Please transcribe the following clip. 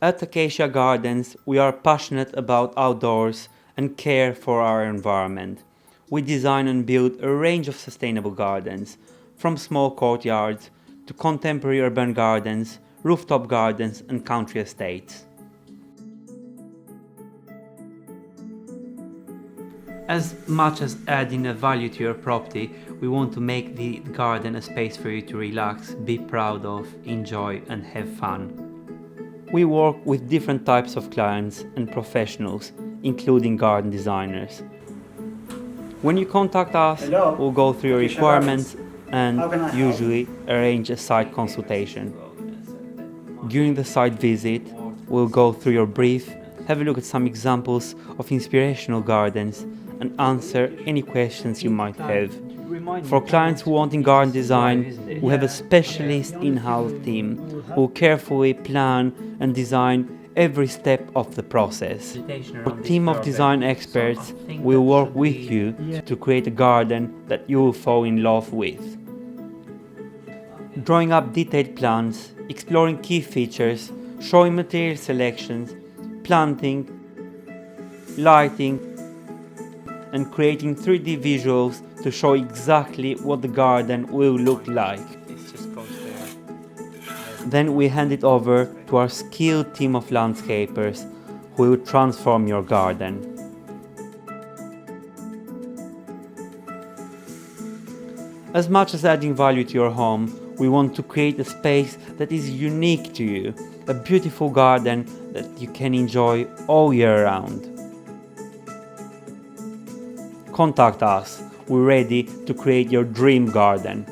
At Acacia Gardens, we are passionate about outdoors and care for our environment. We design and build a range of sustainable gardens, from small courtyards to contemporary urban gardens, rooftop gardens and country estates. As much as adding a value to your property, we want to make the garden a space for you to relax, be proud of, enjoy and have fun. We work with different types of clients and professionals, including garden designers. When you contact us, Hello? we'll go through your Acacia requirements and How can I help? usually arrange a site consultation. During the site visit, we'll go through your brief, have a look at some examples of inspirational gardens and answer any questions you might have. For clients who want in garden design, we have a specialist in-house team who carefully plan and design every step of the process. Our team of design experts will work with you to create a garden that you will fall in love with. Drawing up detailed plans, exploring key features, showing material selections, planting, lighting, and creating 3D visuals to show exactly what the garden will look like. Then we hand it over to our skilled team of landscapers who will transform your garden. As much as adding value to your home, we want to create a space that is unique to you, a beautiful garden that you can enjoy all year round. Contact us, we're ready to create your dream garden.